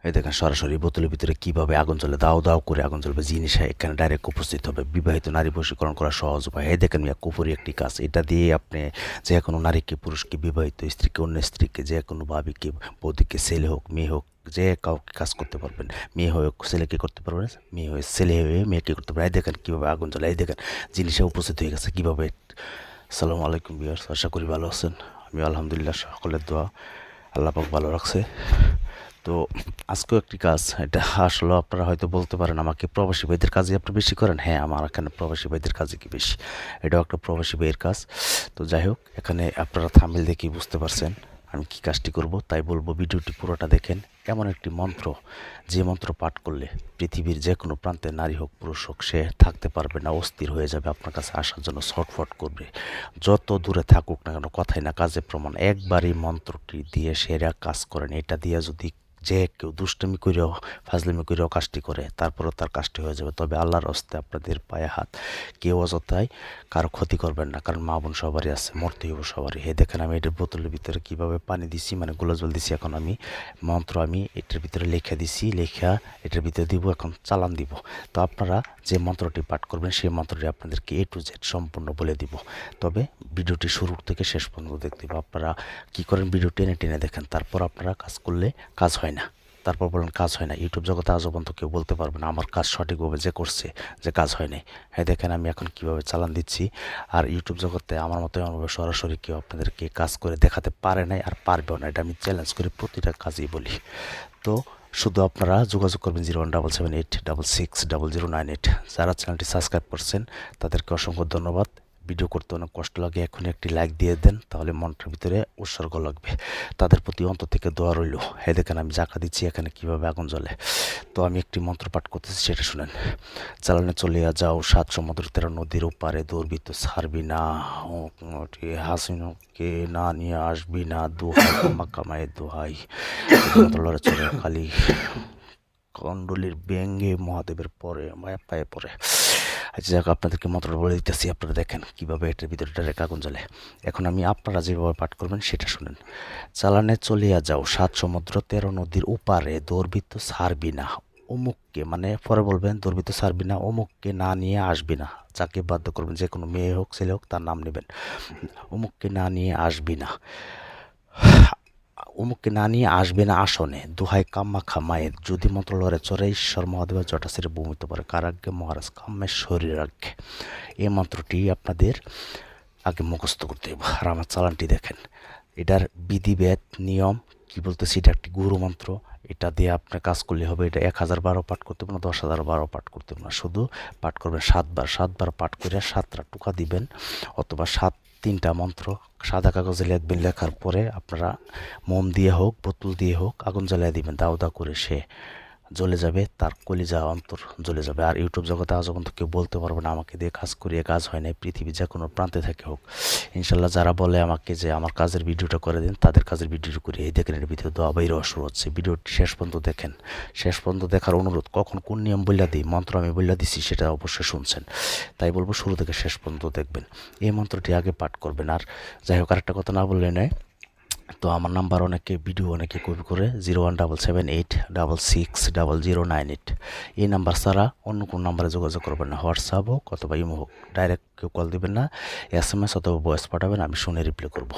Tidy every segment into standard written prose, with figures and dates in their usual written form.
এই দেখেন সরাসরি বোতলের ভিতরে কিভাবে আগুন জ্বলে, দাও দাও করে আগুন জ্বলবে, জিনিস এখানে ডাইরেক্ট উপস্থিত হবে। বিবাহিত নারী বশীকরণ করা সহজ উপায়। এই দেখেন মিয়া, কুফুরি একটি কাজ। এটা দিয়ে আপনি যে কোনো নারীকে, পুরুষকে, বিবাহিত স্ত্রীকে, অন্য স্ত্রীকে, যে কোনো ভাবিকে, বৌদিকে, ছেলে হোক মেয়ে হোক, যে কাউকে কাজ করতে পারবেন। মেয়ে হয়ে ছেলেকে করতে পারবেন, মেয়ে হয়ে ছেলে হয়ে মেয়েকে করতে পারবেন। এই দেখেন কীভাবে আগুন জ্বলে, এই দেখেন জিনিসে উপস্থিত হয়ে গেছে কীভাবে। আসসালামু আলাইকুম ভিউয়ার্স, আশা করি ভালো আছেন। আমি আলহামদুলিল্লাহ, সকলের দোয়া আল্লাহ পাক ভালো রাখছে। তো আজকেও একটি কাজ, এটা আসলে আপনারা হয়তো বলতে পারেন আমাকে প্রবাসী ভাইদের কাজই আপনি বেশি করেন। হ্যাঁ, আমার এখানে প্রবাসী ভাইদের কাজই কি বেশি, এটাও একটা প্রবাসী ভাইয়ের কাজ। তো যাই হোক, এখানে আপনারা থাম্বনেল দেখেই বুঝতে পারছেন আমি কি কাজটি করব। তাই বলবো ভিডিওটি পুরোটা দেখেন। এমন একটি মন্ত্র, যে মন্ত্র পাঠ করলে পৃথিবীর যে কোনো প্রান্তে নারী হোক পুরুষ হোক, সে থাকতে পারবে না, অস্থির হয়ে যাবে, আপনার কাছে আসার জন্য ছটফট করবে। যত দূরে থাকুক না কেন, কথাই না কাজে প্রমাণ। একবারই মন্ত্রটি দিয়ে সেরা কাজ করেন। এটা দিয়ে যদি যে কেউ দুষ্টমি করেও, ফাজলামি করেও কাজটি করে, তারপরেও তার কাজটি হয়ে যাবে। তবে আল্লাহর হস্তে আপনাদের পায়ে হাত, কেউ অযথায় কারো ক্ষতি করবেন না, কারণ মা বোন সবারই আছে, মরতে হইব সবারই। হে দেখেন আমি এটার বোতলের ভিতরে কীভাবে পানি দিছি, মানে গোলা জল দিছি। এখন আমি মন্ত্র আমি এটার ভিতরে লেখা দিছি, লেখা এটার ভিতরে দিব, এখন চালান দিব। তো আপনারা যে মন্ত্রটি পাঠ করবেন, সেই মন্ত্রটি আপনাদেরকে A to Z সম্পূর্ণ বলে দিব। তবে ভিডিওটি শুরু থেকে শেষ পর্যন্ত দেখতে হবে। আপনারা কী করেন, ভিডিও টেনে টেনে দেখেন, তারপর আপনারা কাজ করলে কাজ হয় না। তারপর বলেন কাজ হয় না। ইউটিউব জগতে আজও পর্যন্ত কেউ বলতে পারবে না আমার কাজ সঠিকভাবে যে করছে, যে কাজ হয় নাই। হ্যাঁ দেখেন আমি এখন কীভাবে চালান দিচ্ছি। আর ইউটিউব জগতে আমার মতো এমনভাবে সরাসরি কেউ আপনাদেরকে কাজ করে দেখাতে পারে নাই, আর পারবেও না। এটা আমি চ্যালেঞ্জ করে প্রতিটা কাজই বলি। তো শুধু আপনারা যোগাযোগ করবেন 017786600988। যারা চ্যানেলটি সাবস্ক্রাইব করছেন তাদেরকে অসংখ্য ধন্যবাদ। ভিডিও করতে অনেক কষ্ট লাগে, এখনই একটি লাইক দিয়ে দেন, তাহলে মনটার ভিতরে উৎসর্গ লাগবে। তাদের প্রতি অন্তর থেকে দোয়া রইল। হ্যাঁ দেখেন আমি জাকা দিচ্ছি এখানে কীভাবে আগুন জ্বলে। তো আমি একটি মন্ত্র পাঠ করতেছি, সেটা শুনেন। চালানে চলিয়া যাও 7 সমুদ্র 13 নদীর ওপারে, দুর্বৃত্ত ছাড়বি না, হাসিনকে না নিয়ে আসবি না, দোহাই কামায় দোহাই। লড়ে চলে খালি কন্ডলির ব্যঙ্গে মহাদেবের পরে মায়া পায়ে পড়ে। আচ্ছা যাক, আপনাদেরকে মন্ত্র বলে দিতেছি, আপনারা দেখেন কীভাবে এটার ভিতরে ডাইরেক্ট আগুন জ্বলে। এখন আমি আপনারা যেভাবে পাঠ করবেন সেটা শুনেন। চালানে চলিয়া যাও 7 সমুদ্র 13 নদীর ওপারে, দুর্বৃত্ত ছাড়বি না, অমুককে, মানে পরে বলবেন দুর্বৃত্ত ছাড়বি না, অমুককে না নিয়ে আসবি না। যাকে বাধ্য করবেন, যে কোনো মেয়ে হোক ছেলে হোক, তার নাম নেবেন। অমুককে না নিয়ে আসবি না, অমুককে না নিয়ে আসবে না আসনে, দোহাই কামাখ্যা মায়ের। যদি মন্ত্রলয়ে চরে ঈশ্বর মহাদেবের জটাশিরে ভূমিতে পড়ে, কারাজ্ঞে মহারাজ কামের শরীর রাখে। এই মন্ত্রটি আপনাদের আগে মুখস্থ করতে হবে। আর আমার চালানটি দেখেন, এটার বিধিভেদ নিয়ম কি বলতেছি, এটা একটি গুরু মন্ত্র। এটা দিয়ে আপনার কাজ করলে হবে। এটা 1000 পাঠ করতে হবে না, 10,000 পাঠ করতে হবে না, শুধু পাঠ করবেন 7 বার পাঠ করে 7টা টোকা দিবেন, অথবা 3টা মন্ত্র সাদা কাগজে লিখবেন। লেখার পরে আপনারা মোম দিয়ে হোক, বোতল দিয়ে হোক আগুন জ্বালিয়ে দিবেন। দাউ দাউ করে সে জ্বলে যাবে, তার কলিজা অন্তর জ্বলে যাবে। আর ইউটিউব জগতে আজও পর্যন্ত কেউ বলতে পারবে না আমাকে দিয়ে কাজ করিয়ে কাজ হয় নাই, পৃথিবীর যে কোনো প্রান্তে থেকে হোক। ইনশাল্লাহ যারা বলে আমাকে যে আমার কাজের ভিডিওটা করে দিন, তাদের কাজের ভিডিওটা করে এই দেখেন, এর ভিডিও দোয়া বাইরে শুরু হচ্ছে। ভিডিওটি শেষ পর্যন্ত দেখেন, শেষ পর্যন্ত দেখার অনুরোধ। কখন কোন নিয়ম বললা দিই, মন্ত্র আমি বললা দিচ্ছি, সেটা অবশ্যই শুনছেন। তাই বলবো শুরু থেকে শেষ পর্যন্ত দেখবেন, এই মন্ত্রটি আগে পাঠ করবেন। আর যাই হোক, আরেকটা কথা না বললে নয়। তো আমার নাম্বার অনেকে ভিডিও অনেকে কপি করে 017786600988। এই নাম্বার ছাড়া অন্য কোনো নাম্বারে যোগাযোগ করবেন না। হোয়াটসঅ্যাপ হোক অথবা ইমো হোক, ডাইরেক্ট কেউ কল দেবেন না, SMS অথবা ভয়েস পাঠাবেন, আমি শুনে রিপ্লাই করব।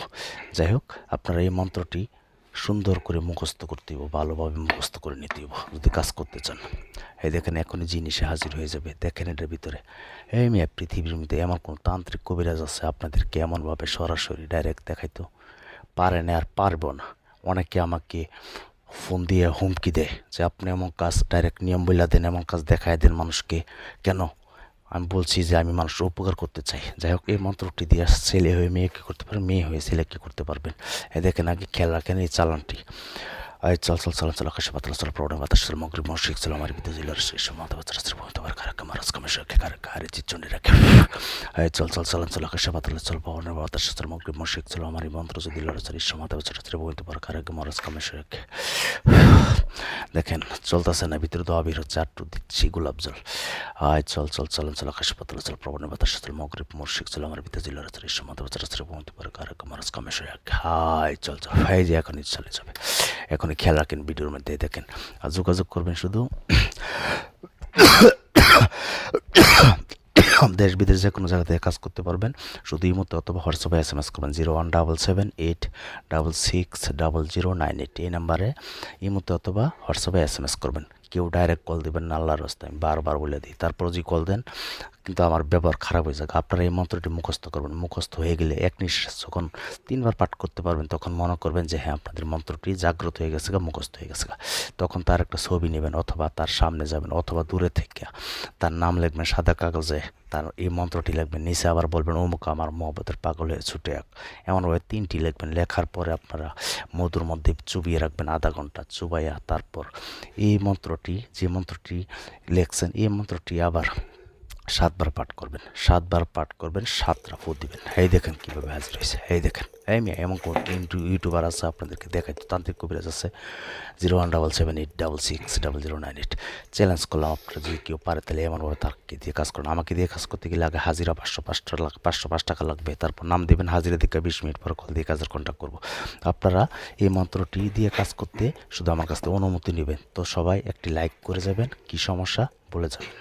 যাই হোক, আপনারা এই মন্ত্রটি সুন্দর করে মুখস্থ করতে হবে, ভালোভাবে মুখস্থ করে নিতে হবে যদি কাজ করতে চান। এই দেখেন এখনই জিনিসে হাজির হয়ে যাবে। দেখেন এটার ভিতরে এই মেয়ে, পৃথিবীর মধ্যে এমন কোনো তান্ত্রিক কবিরাজ আছে আপনাদেরকে এমনভাবে সরাসরি ডাইরেক্ট দেখাইতো পারে না, আর পারবো না। অনেকে আমাকে ফোন দিয়ে হুমকি দেয় যে আপনি এমন কাজ ডাইরেক্ট নিয়ম বইলা দেন, এমন কাজ দেখায় দেন মানুষকে কেন। আমি বলছি যে আমি মানুষের উপকার করতে চাই। যাই হোক, এই মন্ত্রটি দিয়ে ছেলে হয়ে মেয়ে কী করতে পারবেন, মেয়ে হয়ে ছেলে কী করতে পারবেন। দেখেন আগে খেয়াল রাখেন এই চালানটি। আয় চল চল চল চল আকাশে পাতলা চল প্রৌঢ় বাতাস চল মগ্রী মশিক চল আমার বিদ্যুৎ জেলার শেষ মাথা বাচ্চা তোমার কারাকে মারাজ কামেশ রাখে কারে চিচ্চন্ডি রাখে। আয় চল চল চল চল আকাশে পাতলা চল ভবনের বাতাস চল মগ্রী মশিক চল আমার মন্ত্র যদি লড়াচার ঈশ্বর মাথা বাচ্চা তোমার কারাকে মারাজ কামেশ রাখে। দেখেন চলতেছে না, ভিতরে তো আবির হচ্ছে, আটটু দিচ্ছি গোলাপ জল। আয় চল চল চলন চল আকাশ পাতল চল প্রবণ বাতাস চল মগরিব মুর্শিক চল আমার ভিতরে জিল্লার চল ইসম মত বাতাস চল ভূমি পরে কারক মারস কামেশ্বর হাই চল চল এই যে এখনই চলে যাবে। এখনই খেয়াল রাখেন ভিডিওর মধ্যে দেখেন আর যোগাযোগ করবেন শুধু দেশ বিদেশ যে কোনো জায়গা থেকে কাজ করতে পারবেন। শুধু এই মতো অথবা হোয়াটসঅ্যাপে SMS করবেন 01778660098 এই নাম্বারে এই মতো অথবা হোয়াটসঅ্যাপে SMS করবেন। কেউ ডাইরেক্ট কল দেবেন না, আল্লাহর রাস্তায় আমি বারবার বলে দিই। তারপর যদি কল দেন কিন্তু আমার ব্যবহার খারাপ হয়ে যাবে। আপনারা এই মন্ত্রটি মুখস্থ করবেন। মুখস্থ হয়ে গেলে এক নিঃশ্বাস যখন 3বার পাঠ করতে পারবেন তখন মনে করবেন যে হ্যাঁ আপনাদের মন্ত্রটি জাগ্রত হয়ে গেছে, মুখস্থ হয়ে গেছে। তখন তার একটা ছবি নেবেন অথবা তার সামনে যাবেন অথবা দূরে থেকে তার নাম লিখবেন সাদা কাগজে, তার এই মন্ত্রটি লিখবেন, নিচে আবার বলবেন অমুক আমার মহব্বতের পাগল হয়ে ছুটে এক, এমনভাবে 3টি লিখবেন। লেখার পরে আপনারা মধুর মধ্যে চুবিয়ে রাখবেন আধা ঘন্টা চুবাইয়া। তারপর এই মন্ত্রটি যে মন্ত্রটি লেখছেন এই মন্ত্রটি আবার 7বার পাঠ করবেন। 7বার পাঠ করবেন, 7টা ফু দিবেন। এই দেখেন কীভাবে হাজির হয়েছে। এই দেখেন এই মেয়ে এমন কোন ইউটিউবার আছে আপনাদেরকে দেখাই, তো তান্ত্রিক কবিরাজ আছে 01778660098। চ্যালেঞ্জ করলাম আপনারা যদি কেউ পারে তাহলে এমনভাবে তাকে দিয়ে কাজ করেন। আমাকে দিয়ে কাজ করতে গেলে আগে হাজিরা 505 টাকা লাগবে। তারপর নাম দেবেন, হাজিরা দিকে 20 মিনিট পর কল দিয়ে কাজের কন্ট্যাক্ট করবো। আপনারা এই মন্ত্রটি দিয়ে কাজ করতে শুধু আমার কাছ থেকে অনুমতি নেবেন। তো সবাই একটি লাইক করে যাবেন, কি সমস্যা বলে যাবেন।